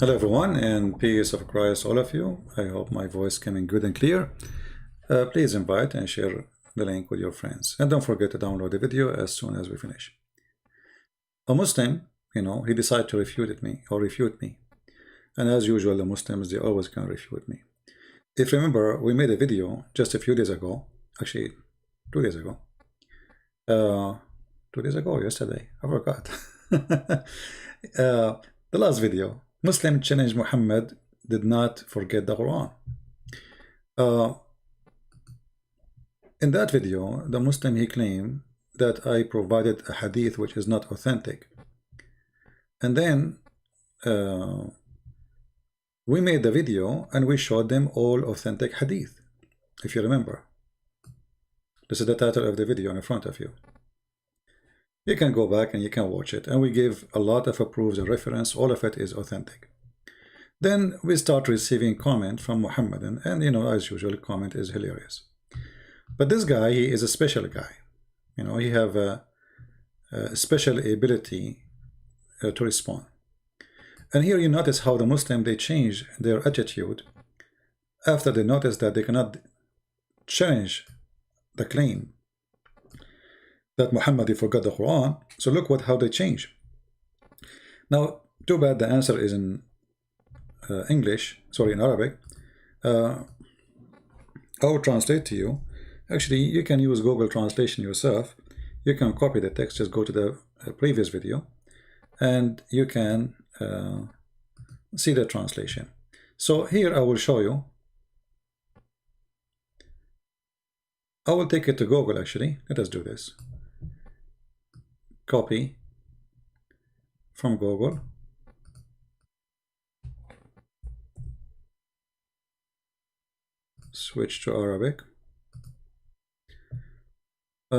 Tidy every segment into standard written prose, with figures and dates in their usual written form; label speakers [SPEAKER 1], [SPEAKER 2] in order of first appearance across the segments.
[SPEAKER 1] Hello everyone, and peace of Christ all of you. I hope my voice coming good and clear. Please invite and share the link with your friends. And don't forget to download the video as soon as we finish. A Muslim, he decided to refute me. And as usual, the Muslims, they always can refute me. If you remember, we made a video just a few days ago, actually 2 days ago. 2 days ago, yesterday, I forgot. The last video, Muslim challenge Muhammad did not forget the Quran. In that video, the Muslim, he claimed that I provided a hadith which is not authentic. And then we made the video and we showed them all authentic hadith, if you remember. This is the title of the video in front of you. You can go back and you can watch it, and we give a lot of proofs and reference. All of it is authentic. Then we start receiving comment from Muhammadan, and as usual, comment is hilarious. But this guy, he is a special guy. He have a special ability to respond. And here you notice how the Muslim, they change their attitude after they notice that they cannot challenge the claim that Muhammad forgot the Quran. So look how they change. Now, too bad the answer is in in Arabic. I will translate to you. Actually, you can use Google Translation yourself. You can copy the text, just go to the previous video, and you can see the translation. So here I will show you. I will take it to Google actually. Let us do this. Copy from Google. Switch to Arabic. I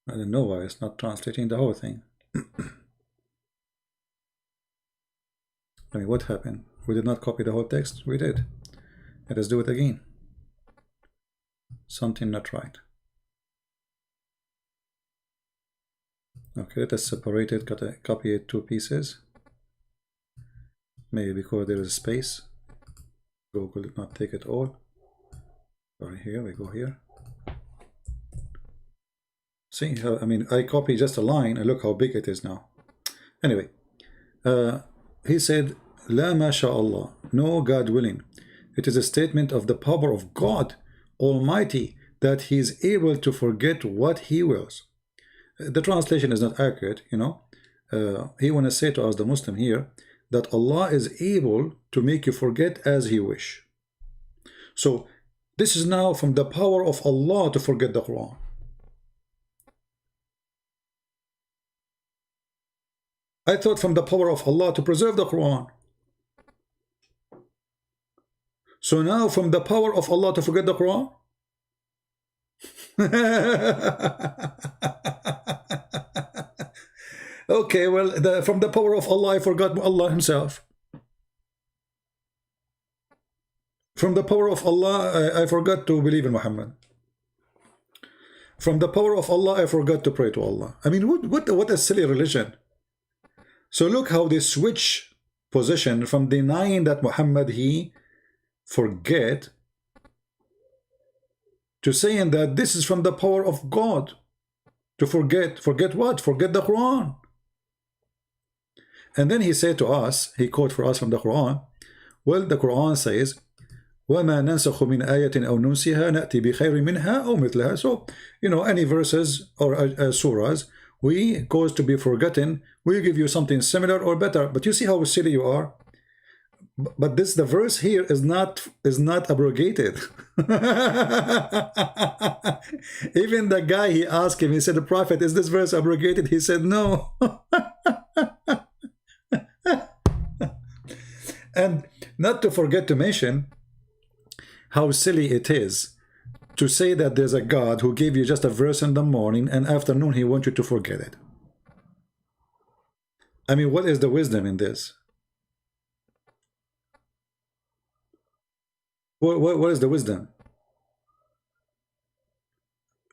[SPEAKER 1] don't know why it's not translating the whole thing. I mean, what happened? We did not copy the whole text. We did. Let us do it again. Something not right. Okay, let us separate it, copy it 2 pieces. Maybe because there is space. Google did not take it all. Sorry, here we go here. See how, I copy just a line and look how big it is now. Anyway, he said, La masha'Allah, no, God willing. It is a statement of the power of God Almighty that He is able to forget what He wills. The translation is not accurate, He want to say to us, the Muslim here, that Allah is able to make you forget as He wish. So this is now from the power of Allah to forget the Quran. I thought from the power of Allah to preserve the Quran. So now from the power of Allah to forget the Quran? Okay, well, from the power of Allah, I forgot Allah Himself. From the power of Allah, I forgot to believe in Muhammad. From the power of Allah, I forgot to pray to Allah. I mean, what a silly religion. So look how they switch position from denying that Muhammad, he forget, to saying that this is from the power of God to forget. Forget what? Forget the Quran. And then he said to us, he quote for us from the Quran, well, the Quran says, وَمَا نَنْسَخُ مِنْ آيَةٍ أَوْ نُنْسِهَا نَأْتِي بِخَيْرٍ مِنْهَا أَوْ مِثْلَهَا. So, any verses or surahs, we cause to be forgotten, we give you something similar or better. But you see how silly you are? But the verse here is not abrogated. Even the guy, he asked him, he said, the Prophet, is this verse abrogated? He said, no. And not to forget to mention how silly it is to say that there's a God who gave you just a verse in the morning and afternoon He wants you to forget it. I mean, what is the wisdom in this? What is the wisdom?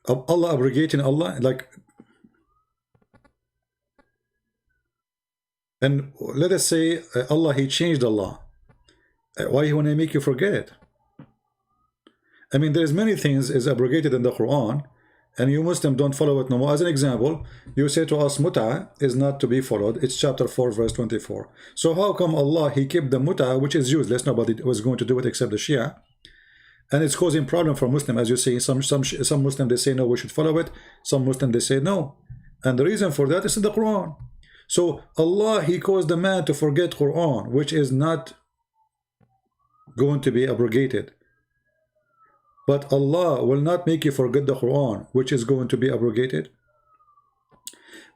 [SPEAKER 1] Allah abrogating Allah, like And let us say Allah, he changed Allah. Why he want to make you forget it? I mean, there's many things is abrogated in the Quran, and you Muslim don't follow it no more. As an example, you say to us mut'a is not to be followed. It's chapter 4 verse 24. So how come Allah, he kept the mut'a, which is useless, nobody was going to do it except the Shia, and it's causing problem for Muslim? As you say, some Muslim, they say no, we should follow it. Some Muslim, they say no, and the reason for that is in the Quran. So Allah, he caused the man to forget Quran, which is not going to be abrogated. But Allah will not make you forget the Quran, which is going to be abrogated.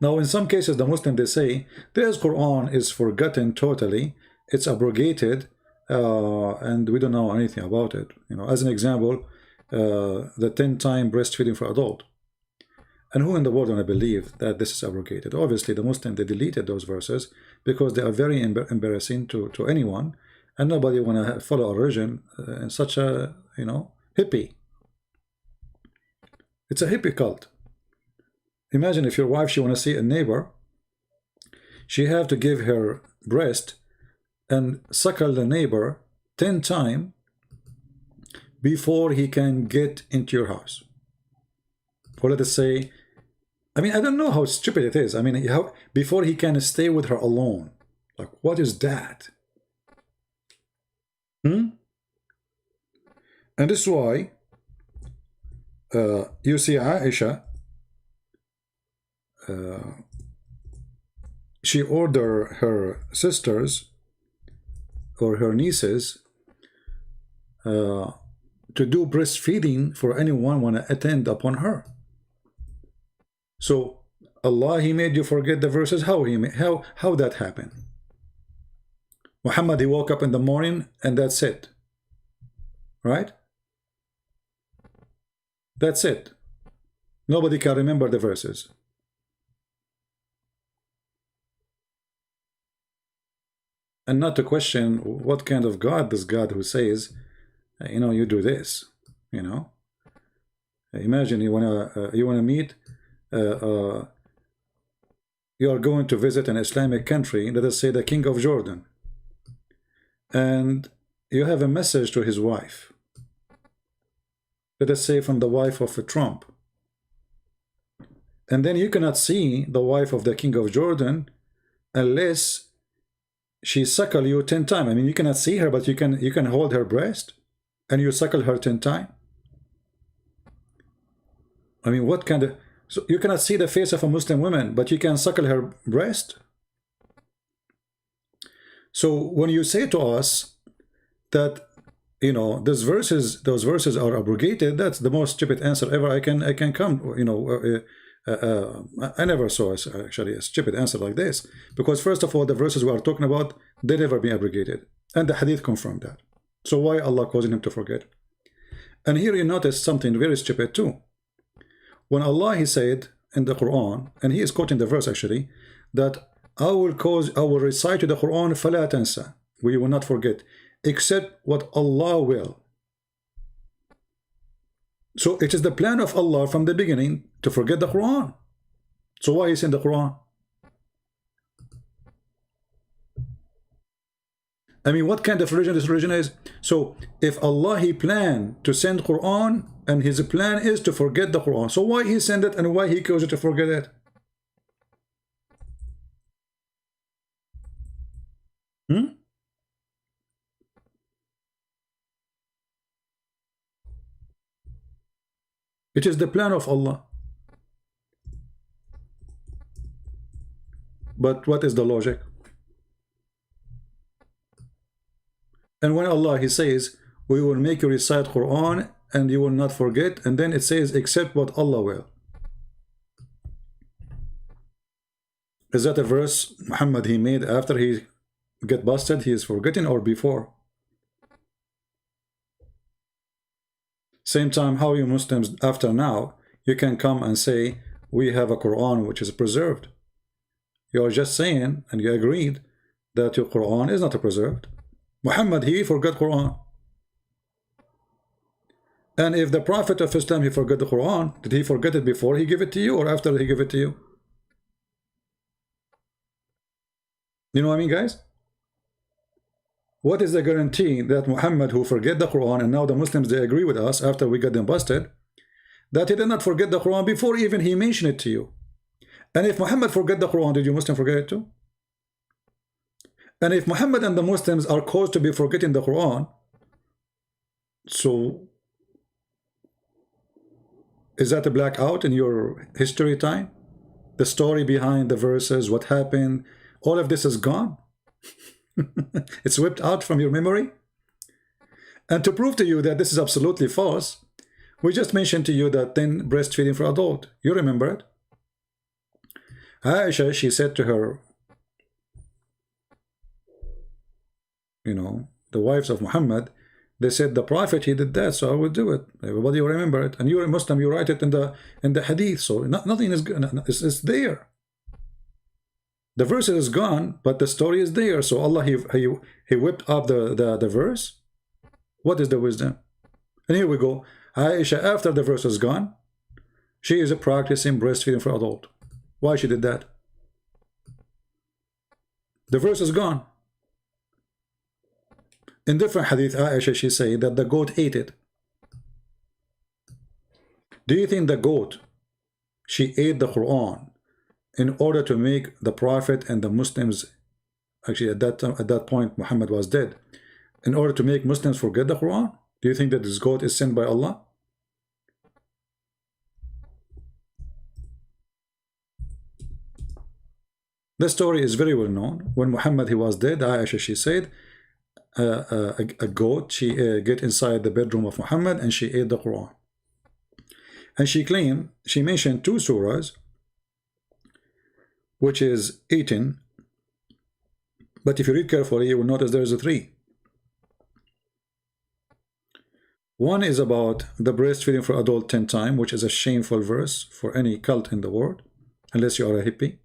[SPEAKER 1] Now, in some cases, the Muslim, they say, this Quran is forgotten totally, it's abrogated, and we don't know anything about it. You know, as an example, the 10-time breastfeeding for adult. And who in the world want to believe that this is abrogated? Obviously, the Muslim, they deleted those verses because they are very embarrassing to anyone, and nobody want to follow a religion in such a, you know, hippie. It's a hippie cult. Imagine if your wife, she want to see a neighbor, she have to give her breast and suckle the neighbor 10 times before he can get into your house. Or let us say, I mean, I don't know how stupid it is. I mean, how before he can stay with her alone. Like, what is that? And this is why you see Aisha, she ordered her sisters or her nieces to do breastfeeding for anyone want to attend upon her. So Allah, he made you forget the verses. How that happened? Muhammad, he woke up in the morning and that's it, right? That's it. Nobody can remember the verses. And not to question what kind of God this God who says, you know, you do this, you know. Imagine you wanna meet, you are going to visit an Islamic country, let us say the King of Jordan, and you have a message to his wife. Let us say from the wife of Trump. And then you cannot see the wife of the King of Jordan unless she suckle you 10 times. I mean, you cannot see her, but you can hold her breast and you suckle her 10 times. I mean, what kind of... So you cannot see the face of a Muslim woman, but you can suckle her breast? So when you say to us that, you know, those verses are abrogated, that's the most stupid answer ever I can come. You know, I never saw actually a stupid answer like this, because first of all, the verses we are talking about, they never been abrogated, and the hadith confirmed that. So why Allah causing him to forget? And here you notice something very stupid too. When Allah, he said in the Quran, and he is quoting the verse actually, that I will recite to the Quran فَلَا تَنْسَى, we will not forget, except what Allah will. So it is the plan of Allah from the beginning to forget the Quran. So why is in the Quran? I mean, what kind of religion this religion is? So if Allah, he planned to send Quran, and his plan is to forget the Quran, so why he sent it and why he caused you to forget it? It is the plan of Allah. But what is the logic? And when Allah, he says, we will make you recite Quran and you will not forget, and then it says, except what Allah will. Is that a verse Muhammad he made after he get busted, he is forgetting, or before? Same time, how you Muslims after now, you can come and say, we have a Quran which is preserved. You are just saying, and you agreed, that your Quran is not preserved. Muhammad, he forgot Quran. And if the Prophet of Islam, he forgot the Quran, did he forget it before he gave it to you or after he gave it to you? You know what I mean, guys? What is the guarantee that Muhammad, who forget the Quran, and now the Muslims, they agree with us after we got them busted, that he did not forget the Quran before even he mentioned it to you? And if Muhammad forget the Quran, did you Muslim forget it too? And if Muhammad and the Muslims are caused to be forgetting the Quran, so is that a blackout in your history time? The story behind the verses, what happened, all of this is gone. It's whipped out from your memory. And to prove to you that this is absolutely false, we just mentioned to you that then breastfeeding for adult. You remember it? Aisha, she said to her, you know, the wives of Muhammad, they said the Prophet, he did that, so I will do it. Everybody will remember it. And you're a Muslim, you write it in the hadith, so nothing is good. It's there. The verse is gone, but the story is there. So Allah, he whipped up the verse. What is the wisdom? And here we go. Aisha, after the verse is gone, she is practicing breastfeeding for adult. Why she did that? The verse is gone. In different hadith, Aisha, she said that the goat ate it. Do you think the goat, she ate the Quran in order to make the Prophet and the Muslims, actually at that point Muhammad was dead, in order to make Muslims forget the Quran? Do you think that this goat is sent by Allah? The story is very well known. When Muhammad, he was dead, Aisha, she said, a goat, she get inside the bedroom of Muhammad and she ate the Quran. And she claimed, she mentioned 2 surahs, which is eaten. But if you read carefully, you will notice there is a 3. One is about the breastfeeding for adult 10 times, which is a shameful verse for any cult in the world, unless you are a hippie.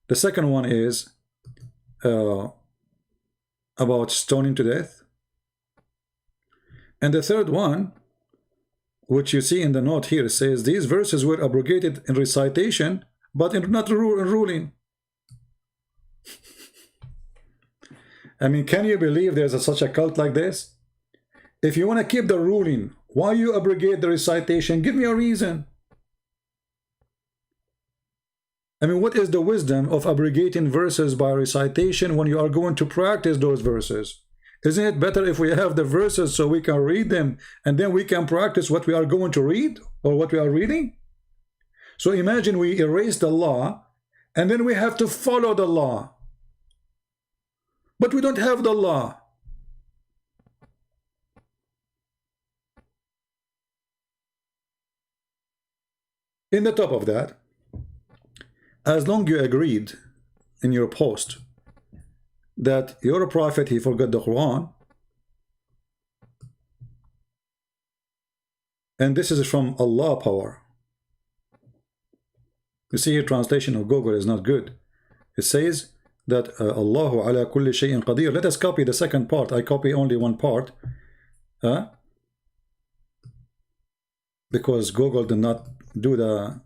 [SPEAKER 1] The second one is about stoning to death. And the third one, which you see in the note here, says these verses were abrogated in recitation, but not in ruling. I mean, can you believe there's such a cult like this? If you want to keep the ruling, why you abrogate the recitation? Give me a reason. I mean, what is the wisdom of abrogating verses by recitation when you are going to practice those verses? Isn't it better if we have the verses so we can read them and then we can practice what we are going to read or what we are reading? So imagine we erase the law and then we have to follow the law. But we don't have the law. In the top of that, as long you agreed in your post that your prophet, he forgot the Quran, and this is from Allah power. You see here, translation of Google is not good. It says that Allahu ala kulli shay'in qadir. Let us copy the second part. I copy only one part, because Google did not do the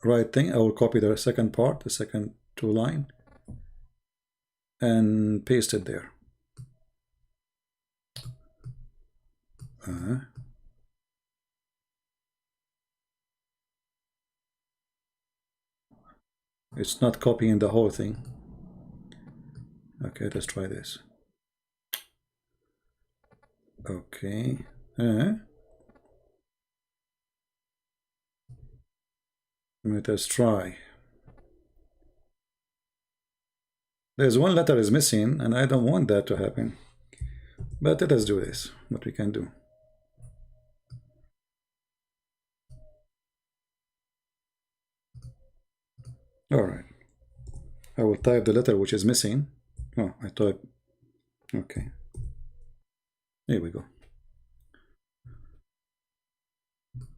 [SPEAKER 1] right thing. I will copy the second part, the second 2 line, and paste it there. It's not copying the whole thing. Okay, let's try this. Okay. Let us try. There's one letter is missing, and I don't want that to happen. But let us do this, what we can do. Alright. I will type the letter which is missing. Oh, I type. Okay. Here we go.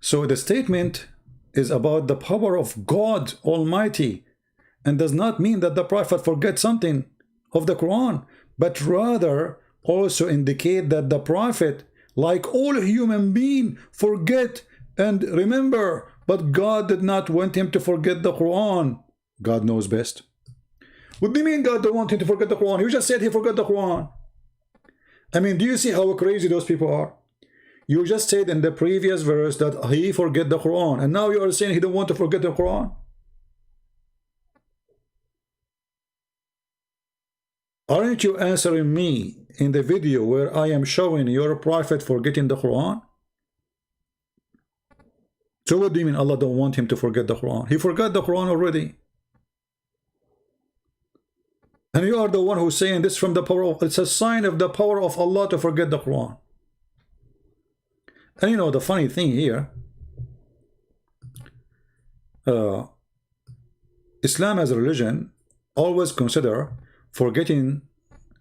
[SPEAKER 1] So the statement is about the power of God Almighty, and does not mean that the Prophet forgets something of the Quran, but rather also indicate that the Prophet, like all human beings, forget and remember, but God did not want him to forget the Quran. God knows best. What do you mean God don't want him to forget the Quran? You just said he forgot the Quran. I mean, do you see how crazy those people are? You just said in the previous verse that he forget the Quran, and now you are saying he don't want to forget the Quran. Aren't you answering me in the video where I am showing your prophet forgetting the Quran? So what do you mean Allah don't want him to forget the Quran? He forgot the Quran already. And you are the one who's saying this from the power of, it's a sign of the power of Allah to forget the Quran. And you know the funny thing here, Islam as a religion always consider forgetting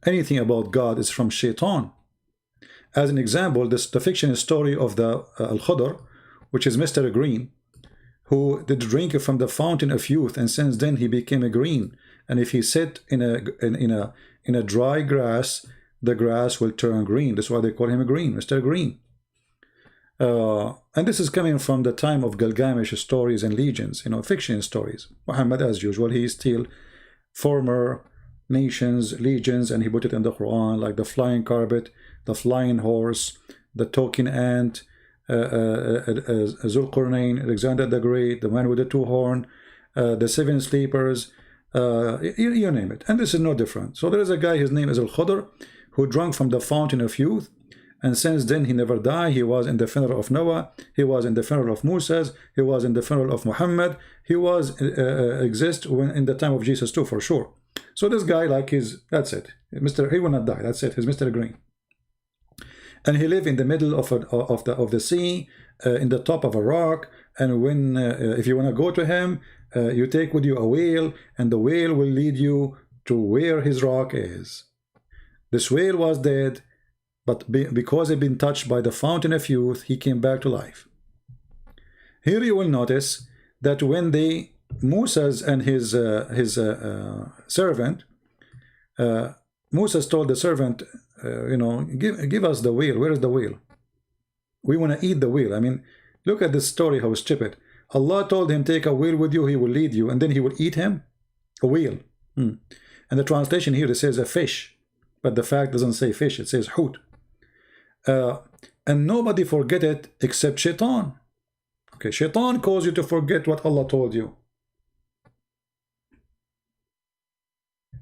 [SPEAKER 1] anything about God is from Shaitan. As an example, the fiction story of the Al-Khadr, which is Mr. Green, who did drink from the fountain of youth, and since then he became a green. And if he sit in a dry grass, the grass will turn green. That's why they call him a green, Mr. Green. And this is coming from the time of Gilgamesh stories and legends, you know, fiction stories. Muhammad, as usual, he steal former nations, legends, and he put it in the Quran, like the flying carpet, the flying horse, the talking ant, Zulqarnain, Alexander the Great, the man with the two horn, the seven sleepers, you name it. And this is no different. So there is a guy, his name is Al-Khadr, who drank from the fountain of youth, and since then he never died. He was in the funeral of Noah, he was in the funeral of Moses, he was in the funeral of Muhammad, he was exist when in the time of Jesus too, for sure. So this guy, like, that's it, he will not die, that's it, he's Mr. Green. And he lived in the middle of the sea, in the top of a rock. And when if you want to go to him, you take with you a whale, and the whale will lead you to where his rock is. This whale was dead, but because he'd been touched by the fountain of youth, he came back to life. Here you will notice that when Moses and his servant, Moses told the servant, you know, give us the whale. Where is the whale? We want to eat the whale. I mean, look at this story, how stupid. Allah told him, take a whale with you, he will lead you, and then he will eat him? A whale. And the translation here, it says a fish, but the fact doesn't say fish, it says hoot. And nobody forget it except Shaitan. Okay, Shaitan caused you to forget what Allah told you.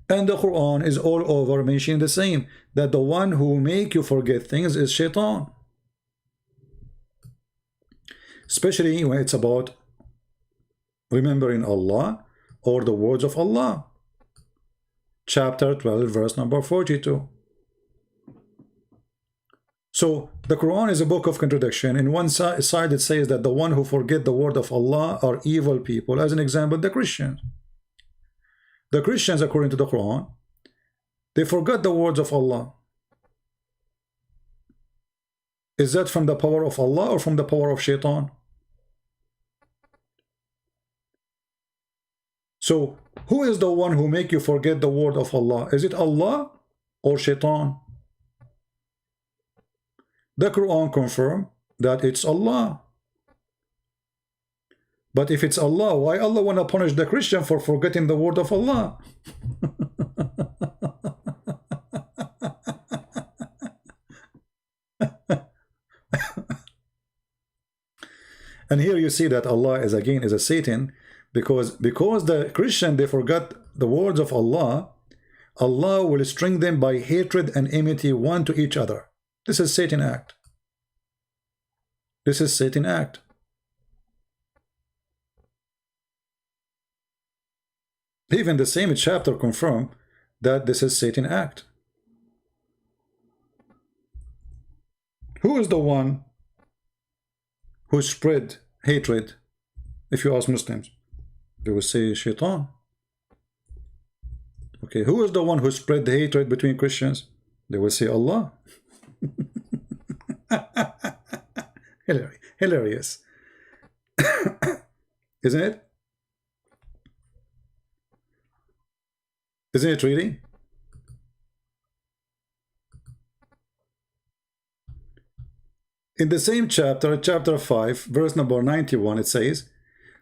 [SPEAKER 1] And the Quran is all over mentioning the same, that the one who make you forget things is Shaitan. Especially when it's about remembering Allah or the words of Allah. Chapter 12, verse number 42. So the Quran is a book of contradiction. In one side it says that the one who forget the word of Allah are evil people. As an example, the Christians. The Christians, according to the Quran, they forgot the words of Allah. Is that from the power of Allah or from the power of Shaitan? So, who is the one who make you forget the word of Allah? Is it Allah or Shaitan? The Quran confirms that it's Allah. But if it's Allah, why Allah want to punish the Christian for forgetting the word of Allah? And here you see that Allah is again a Satan, because the Christian, they forgot the words of Allah, Allah will string them by hatred and enmity one to each other. This is Satan act. This is Satan act. Even the same chapter confirm that this is Satan act. Who is the one who spread hatred? If you ask Muslims, they will say Shaitan. Okay, who is the one who spread the hatred between Christians? They will say Allah. Hilarious. Isn't it? Isn't it really? In the same chapter, chapter 5, verse number 91, it says,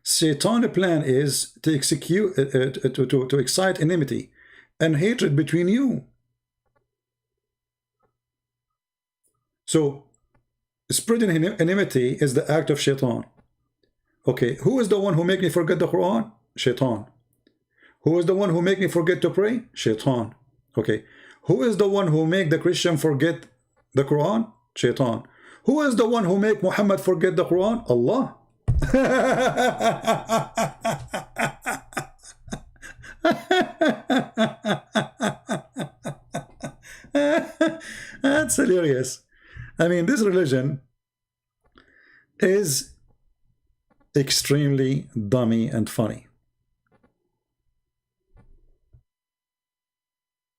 [SPEAKER 1] Satan's plan is to excite enmity and hatred between you. So spreading enmity is the act of shaitan. Okay, who is the one who make me forget the Quran? Shaitan. Who is the one who make me forget to pray? Shaitan. Okay, who is the one who make the Christian forget the Quran? Shaitan. Who is the one who make Muhammad forget the Quran? Allah. That's hilarious. I mean, this religion is extremely dummy and funny.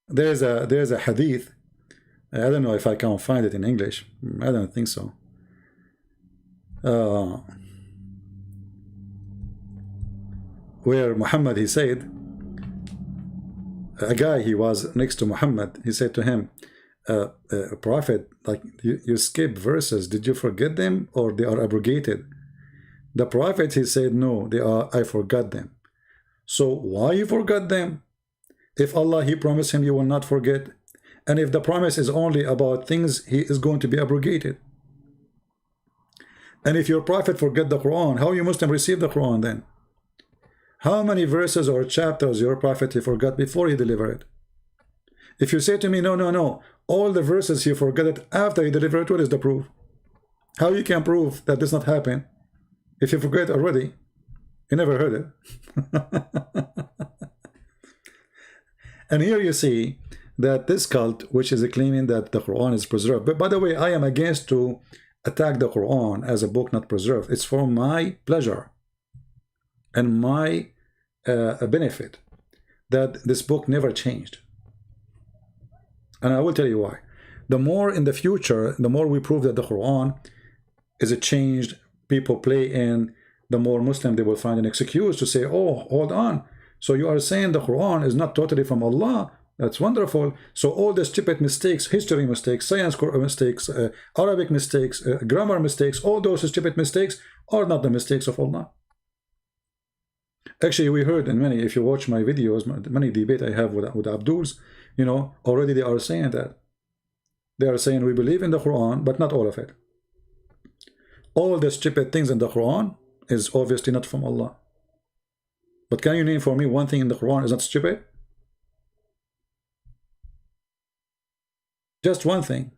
[SPEAKER 1] There's a hadith. I don't know if I can find it in English. I don't think so. Where Muhammad, he said, a guy, he was next to Muhammad, he said to him, Prophet, like you skip verses, did you forget them or they are abrogated? The Prophet, he said, no, they are, I forgot them. So why you forgot them? If Allah, he promised him you will not forget, and if the promise is only about things, he is going to be abrogated. And if your Prophet forget the Quran, how you Muslim receive the Quran then? How many verses or chapters your Prophet he forgot before he delivered it? If you say to me, no, all the verses he forgot it after he delivered it, what is the proof? How you can prove that this not happen if you forget already? You never heard it. And here you see that this cult, which is claiming that the Quran is preserved. But by the way, I am against to attack the Quran as a book not preserved. It's for my pleasure and my benefit that this book never changed. And I will tell you why. The more in the future, the more we prove that the Quran is a changed, people play in, the more Muslim they will find an excuse to say, oh, hold on. So you are saying the Quran is not totally from Allah. That's wonderful. So all the stupid mistakes, history mistakes, science mistakes, Arabic mistakes, grammar mistakes, all those stupid mistakes are not the mistakes of Allah. Actually, we heard in many, if you watch my videos, many debate I have with Abduls, you know, already they are saying that. They are saying we believe in the Quran, but not all of it. All the stupid things in the Quran is obviously not from Allah. But can you name for me one thing in the Quran is not stupid? Just one thing.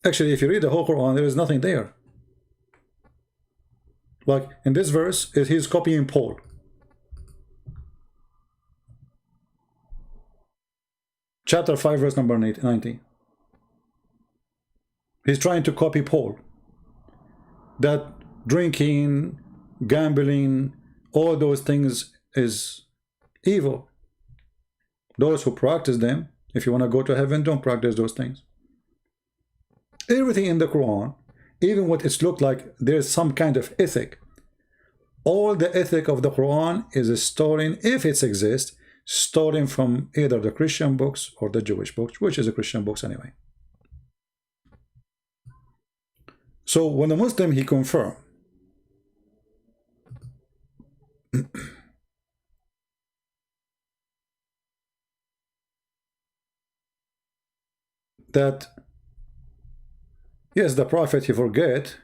[SPEAKER 1] Actually, if you read the whole Quran, there is nothing there. Like in this verse, he's copying Paul. Chapter 5, verse number 90. He's trying to copy Paul. That drinking, gambling, all those things is evil. Those who practice them, if you want to go to heaven, don't practice those things. Everything in the Quran, even what it's looked like, there's some kind of ethic. All the ethic of the Quran is stolen, if it exists, stolen from either the Christian books or the Jewish books, which is the Christian books anyway. So when the Muslim, he confirmed that yes, the Prophet he forget,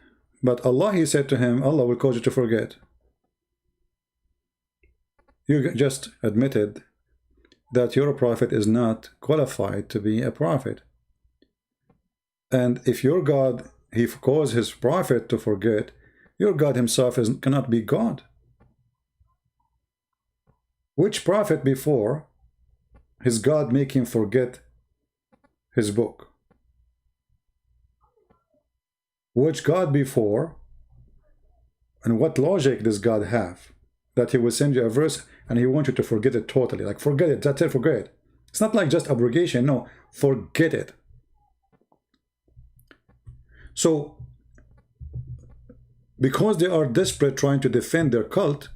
[SPEAKER 1] but Allah, he said to him, Allah will cause you to forget. You just admitted that your Prophet is not qualified to be a prophet. And if your God, he caused his Prophet to forget, your God himself cannot be God. Which prophet before his God make him forget his book? Which God before, and what logic does God have that he will send you a verse and he wants you to forget it totally? Like, forget it, that's it, forget it. It's not like just abrogation, no, forget it. So, because they are desperate trying to defend their cult,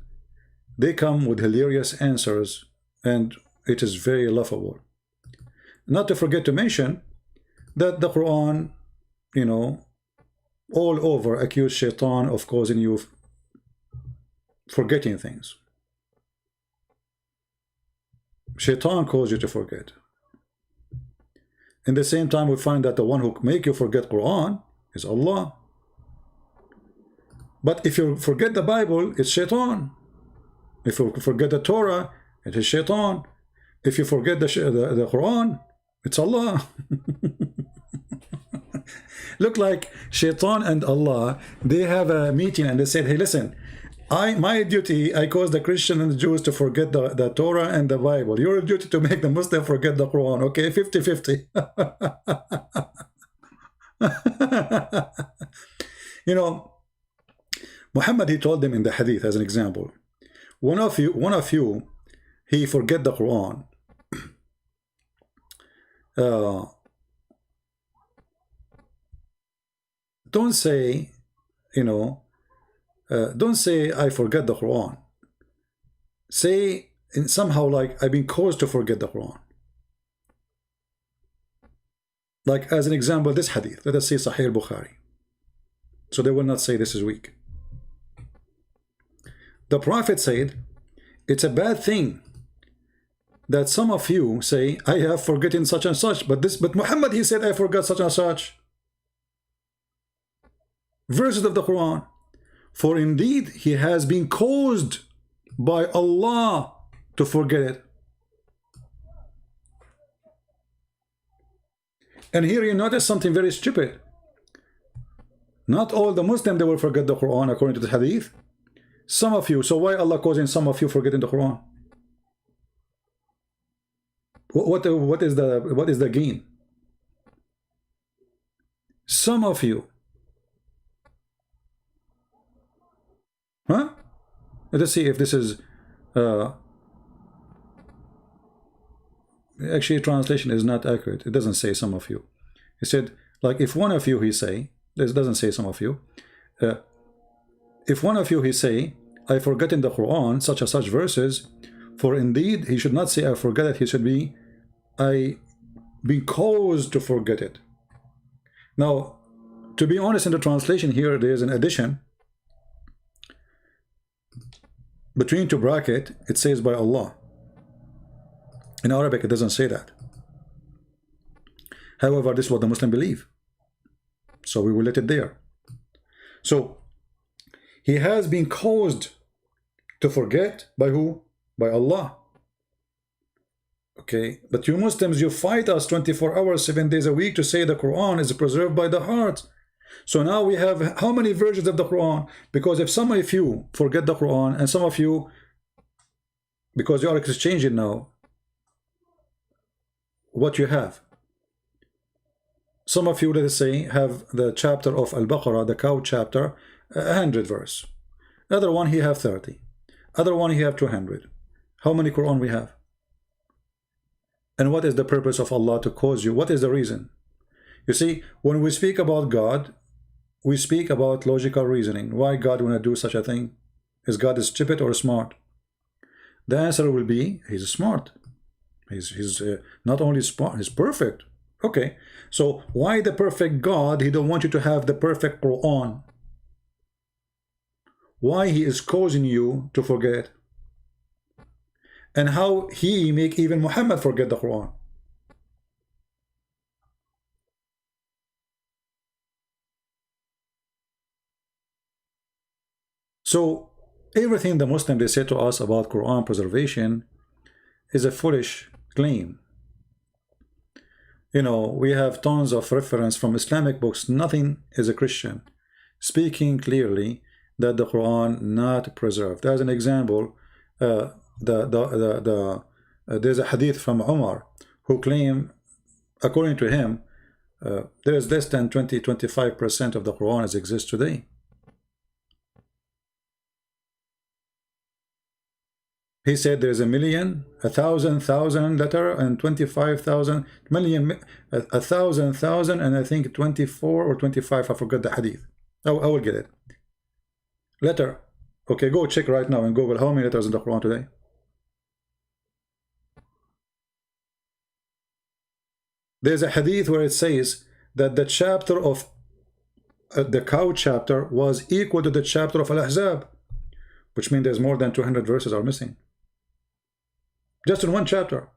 [SPEAKER 1] they come with hilarious answers, and it is very laughable. Not to forget to mention that the Quran, you know, all over accuse Shaitan of causing you forgetting things. Shaitan caused you to forget. In the same time, we find that the one who make you forget Quran is Allah. But if you forget the Bible, it's Shaitan. If you forget the Torah, it is Shaitan. If you forget the Quran, it's Allah. Look like Shaitan and Allah, they have a meeting and they said, hey, listen, my duty, I cause the Christian and the Jews to forget the Torah and the Bible. Your duty to make the Muslim forget the Quran. Okay, 50-50. You know, Muhammad, he told them in the hadith as an example, one of you, he forget the Quran. Don't say, you know, don't say I forget the Quran. Say in somehow like I've been caused to forget the Quran. Like as an example, this hadith, let us say Sahih al-Bukhari. So they will not say this is weak. The Prophet said, it's a bad thing that some of you say, I have forgotten such and such, but Muhammad, he said, I forgot such and such. Verses of the Quran. For indeed, he has been caused by Allah to forget it. And here you notice something very stupid. Not all the Muslims, they will forget the Quran according to the hadith. Some of you. So why Allah causing some of you forgetting the Quran? What is the gain? Some of you. Huh? Let us see if this is actually translation is not accurate. It doesn't say some of you. It said like if one of you he say, this doesn't say some of you. If one of you he say, I forgot in the Quran such and such verses, for indeed he should not say I forget it, he should be I be caused to forget it. Now, to be honest, in the translation here there is an addition. Between two brackets, it says by Allah. In Arabic, it doesn't say that. However, this is what the Muslim believe. So we will let it there. So, he has been caused to forget by who? By Allah. Okay, but you Muslims, you fight us 24 hours, 7 days a week to say the Quran is preserved by the heart. So now we have how many versions of the Quran? Because if some of you forget the Quran and some of you, because you are exchanging now what you have. Some of you, let us say, have the chapter of Al-Baqarah, the cow chapter, 100 verse. Other one he have 30. Other one he have 200. How many Quran we have? And what is the purpose of Allah to cause you? What is the reason? You see, when we speak about God, we speak about logical reasoning. Why God want to do such a thing? Is God stupid or smart? The answer will be, he's smart. He's not only smart, he's perfect. Okay, so why the perfect God? He don't want you to have the perfect Quran. Why he is causing you to forget? And how he make even Muhammad forget the Quran? So everything the Muslim they say to us about Quran preservation is a foolish claim. You know, we have tons of reference from Islamic books. Nothing is a Christian speaking clearly that the Quran not preserved. As an example, there's a hadith from Umar who claim, according to him, there is less than 20-25% of the Quran as exists today. He said there's 1,000,000, 1,000,000 letter, and 25,000 million, 1,000,000, and I think 24 or 25. I forgot the hadith. Oh, I will get it. Letter. Okay, go check right now in Google how many letters in the Quran today. There's a hadith where it says that the chapter of the cow chapter was equal to the chapter of Al-Ahzab. which means there's more than 200 verses are missing. Just in one chapter.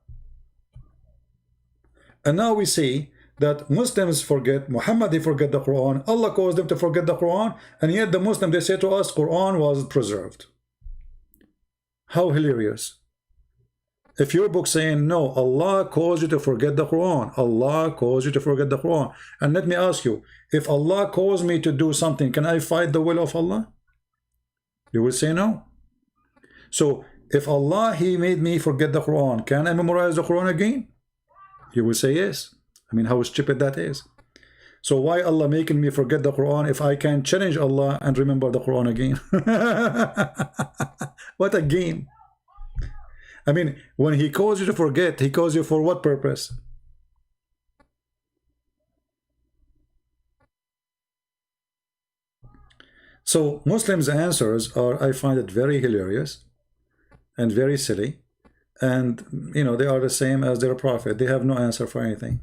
[SPEAKER 1] And now we see that Muslims forget, Muhammad, they forget the Quran, Allah caused them to forget the Quran, and yet the Muslim, they say to us, Quran was preserved. How hilarious. If your book saying, no, Allah caused you to forget the Quran, Allah caused you to forget the Quran. And let me ask you, if Allah caused me to do something, can I fight the will of Allah? You will say no. So, if Allah, He made me forget the Quran, can I memorize the Quran again? You will say yes. I mean, how stupid that is. So why Allah making me forget the Quran if I can challenge Allah and remember the Quran again? What a game. I mean, when He calls you to forget, He calls you for what purpose? So Muslims' answers are, I find it very hilarious and very silly. And, you know, they are the same as their prophet. They have no answer for anything.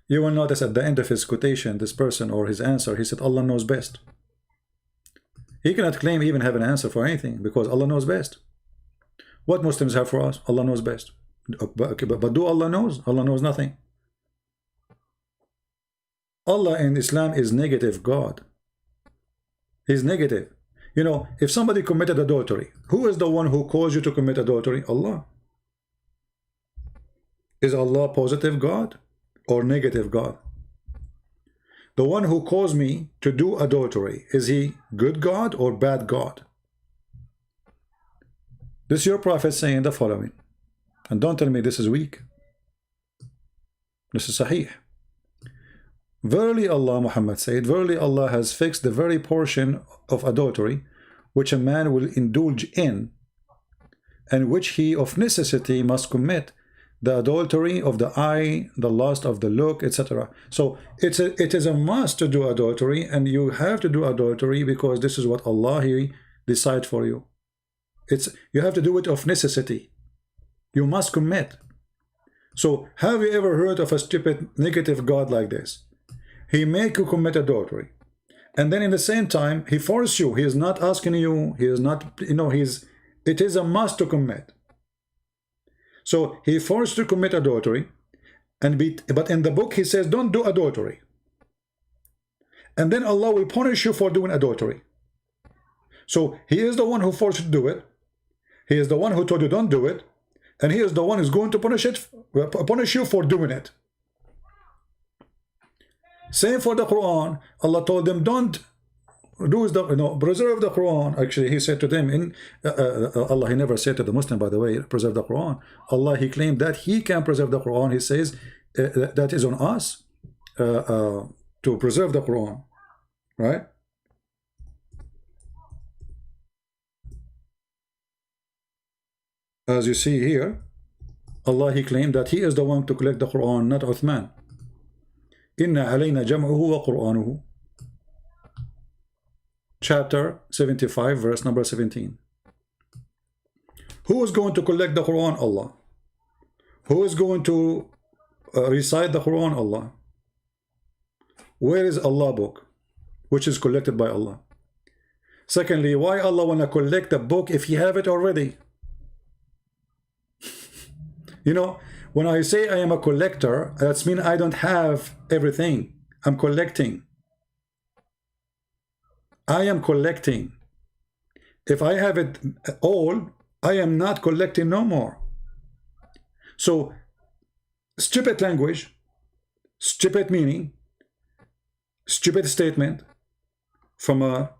[SPEAKER 1] You will notice at the end of his quotation, this person or his answer, he said, Allah knows best. He cannot claim even have an answer for anything because Allah knows best. What Muslims have for us? Allah knows best. But do Allah knows? Allah knows nothing. Allah in Islam is negative God. He's negative. You know, if somebody committed adultery, who is the one who caused you to commit adultery? Allah. Is Allah positive God or negative God? The one who caused me to do adultery, is he good God or bad God? This is your prophet saying the following. And don't tell me this is weak. This is sahih. Verily Allah, Muhammad said, verily Allah has fixed the very portion of adultery which a man will indulge in, and which he of necessity must commit, the adultery of the eye, the lust of the look, etc. So it is a must to do adultery, and you have to do adultery because this is what Allah He decide for you. You have to do it of necessity. You must commit. So have you ever heard of a stupid negative God like this? He make you commit adultery, and then in the same time he force you. He is not asking you. He is not, you know, it is a must to commit. So he forced you to commit adultery, but in the book he says don't do adultery, and then Allah will punish you for doing adultery. So he is the one who forced you to do it. He is the one who told you don't do it, and he is the one who's going to punish you for doing it. Same for the Quran. Allah told them don't do preserve the Quran. Actually, He said to them Allah, He never said to the Muslim, by the way, preserve the Quran. Allah, He claimed that He can preserve the Quran. He says that is on us to preserve the Quran, right? As you see here, Allah, He claimed that He is the one to collect the Quran, not Uthman. Inna alayna jam'uhu wa Qur'anuhu. Chapter 75, verse number 17. Who is going to collect the Quran? Allah. Who is going to recite the Quran? Allah. Where is Allah book, which is collected by Allah? Secondly, why Allah want to collect the book if He have it already? You know, when I say I am a collector, that means I don't have everything. I'm collecting. I am collecting. If I have it all, I am not collecting no more. So, stupid language, stupid meaning, stupid statement from a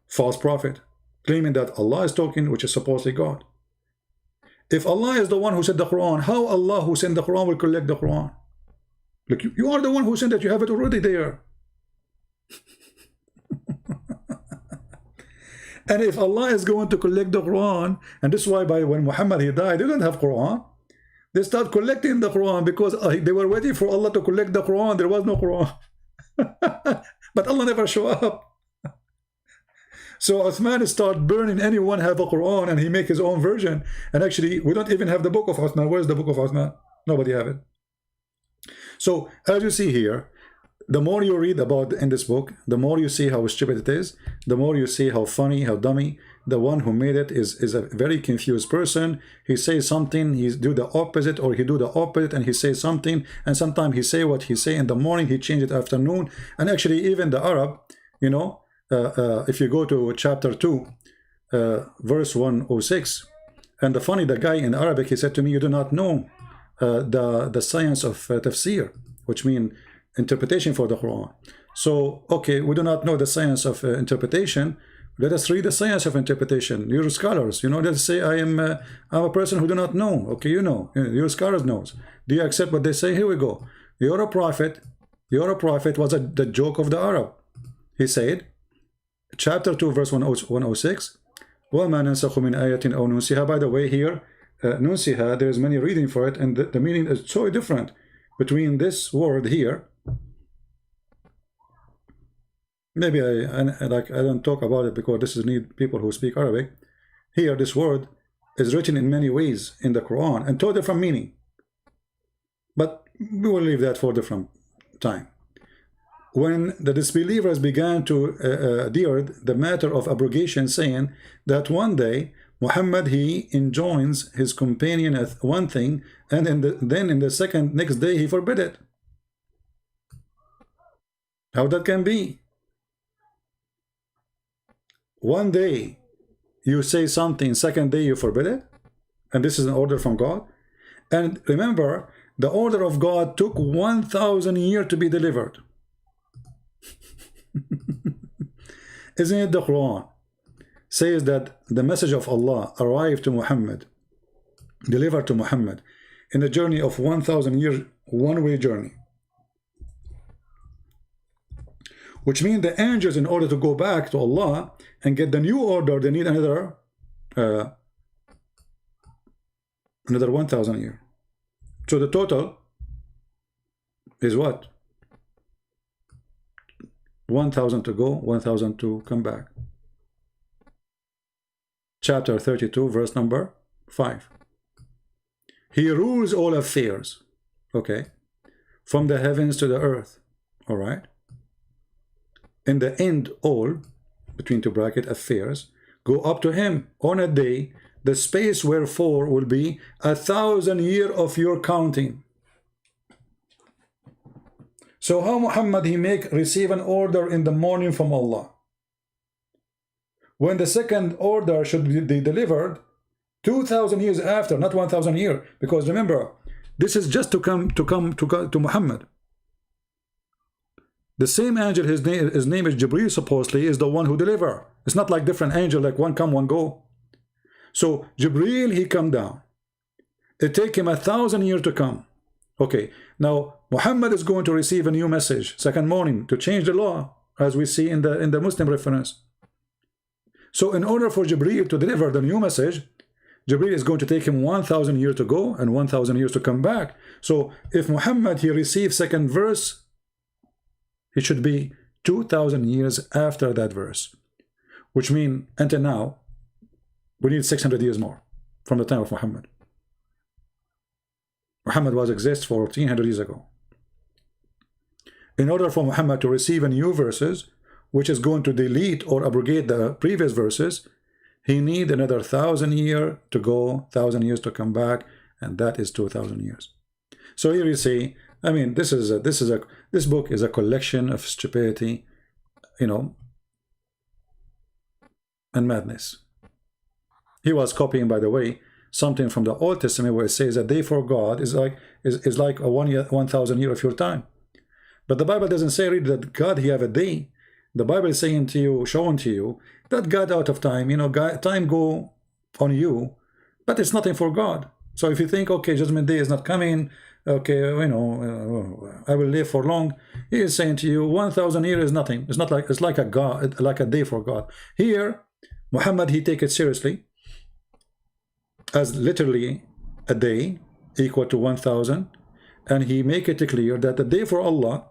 [SPEAKER 1] false prophet, claiming that Allah is talking, which is supposedly God. If Allah is the one who said the Quran, how Allah who sent the Quran will collect the Quran? Look, you are the one who sent it. You have it already there. And if Allah is going to collect the Quran, and this is why when Muhammad he died, they didn't have Quran. They start collecting the Quran because they were waiting for Allah to collect the Quran. There was no Quran. But Allah never showed up. So Uthman start burning anyone have a Quran, and he make his own version. And actually, we don't even have the book of Uthman. Where's the book of Uthman? Nobody have it. So as you see here, the more you read about in this book, the more you see how stupid it is, the more you see how funny, how dummy. The one who made it is a very confused person. He says something, he do the opposite, or he do the opposite, and he says something, and sometimes he say what he say in the morning, he change it afternoon. And actually, even the Arab, you know, if you go to chapter 2, verse 106, and the guy in Arabic, he said to me, you do not know the science of tafsir, which means interpretation for the Quran. So, okay, we do not know the science of interpretation. Let us read the science of interpretation. You're scholars, you know. Let's say I'm a person who do not know. Okay, you know, your scholars knows. Do you accept what they say? Here we go. You're a prophet. You're a prophet was the joke of the Arab. He said, chapter 2, verse 106. وَمَا نَنْسَخُ مِنْ آيَةٍ أَوْ نُنْسِهَا. By the way, here, نُنْسِهَا, there's many reading for it, and the meaning is so different between this word here. Maybe I don't talk about it because this is need people who speak Arabic. Here, this word is written in many ways in the Quran and two different meaning. But we will leave that for a different time. When the disbelievers began to adhere the matter of abrogation, saying that one day Muhammad he enjoins his companion at one thing, and then in the next day he forbid it. How that can be? One day you say something, second day you forbid it, and this is an order from God. And remember, the order of God took 1,000 years to be delivered. Isn't it the Quran says that the message of Allah arrived to Muhammad, delivered to Muhammad in a journey of 1,000 years, one-way journey, which means the angels, in order to go back to Allah and get the new order, they need another 1,000 years. So the total is what? 1,000 to go, 1,000 to come back. Chapter 32, verse number 5. He rules all affairs, okay, from the heavens to the earth, all right? In the end, all, between two bracket, affairs, go up to him on a day, the space wherefore will be 1,000 years of your counting. So how Muhammad he receive an order in the morning from Allah, when the second order should be delivered 2,000 years after, not 1,000 years, because remember, this is just to come to Muhammad. The same angel, his name is Jibreel, supposedly, is the one who deliver. It's not like different angel, like one come, one go. So Jibreel, he come down. It take him 1,000 years to come. Okay, now Muhammad is going to receive a new message second morning to change the law, as we see in the Muslim reference. So in order for Jibreel to deliver the new message, Jibreel is going to take him 1,000 years to go and 1,000 years to come back. So if Muhammad he receives second verse, it should be 2,000 years after that verse, which means until now we need 600 years more from the time of Muhammad. Muhammad was exist for 1,400 years ago. In order for Muhammad to receive a new verses, which is going to delete or abrogate the previous verses, he need another 1,000 years to go, 1,000 years to come back, and that is 2,000 years. So here you see, I mean, this book is a collection of stupidity, you know, and madness. He was copying, by the way, something from the Old Testament where it says a day for God is like a 1,000 years of your time. But the Bible doesn't say really that God he have a day. The Bible is saying to you, showing to you that God out of time, you know, God, time go on you, but it's nothing for God. So if you think, okay, judgment day is not coming, okay, you know, I will live for long, he is saying to you 1,000 years is nothing. It's not like, it's like a God, like a day for God. Here Muhammad he take it seriously as literally a day equal to 1,000, and he make it clear that the day for Allah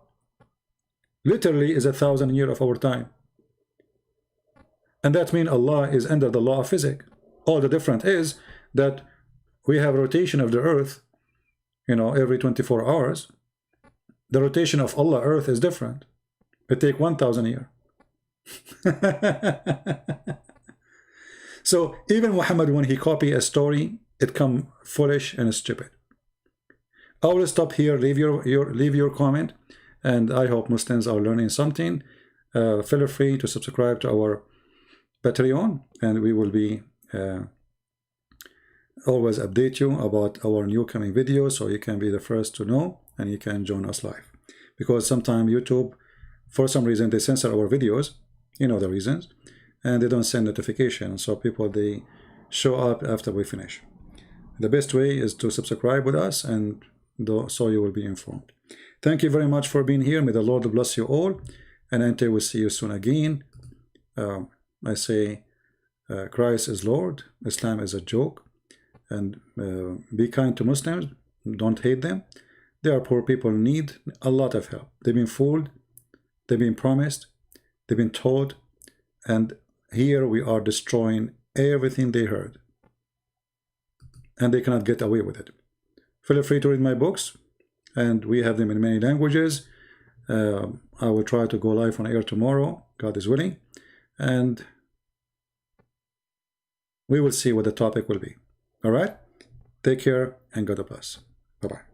[SPEAKER 1] literally is 1,000 years of our time. And that means Allah is under the law of physics. All the difference is that we have rotation of the earth, you know, every 24 hours, The rotation of Allah earth is different. It take 1,000 years. So even Muhammad, when he copy a story, it come foolish and stupid. I will stop here. Leave your comment, and I hope Muslims are learning something. Feel free to subscribe to our Patreon, and we will be always update you about our new coming videos, so you can be the first to know, and you can join us live. Because sometimes YouTube, for some reason, they censor our videos. You know the reasons, and they don't send notifications, so people, they show up after we finish. The best way is to subscribe with us, and so you will be informed. Thank you very much for being here. May the Lord bless you all, and until we see you soon again, I say Christ is Lord, Islam is a joke, and be kind to Muslims, don't hate them. They are poor people, need a lot of help. They've been fooled, they've been promised, they've been told, and here we are destroying everything they heard, and they cannot get away with it. Feel free to read my books, and we have them in many languages. I will try to go live on air tomorrow, God is willing, and we will see what the topic will be. All right? Take care, and God bless. Bye-bye.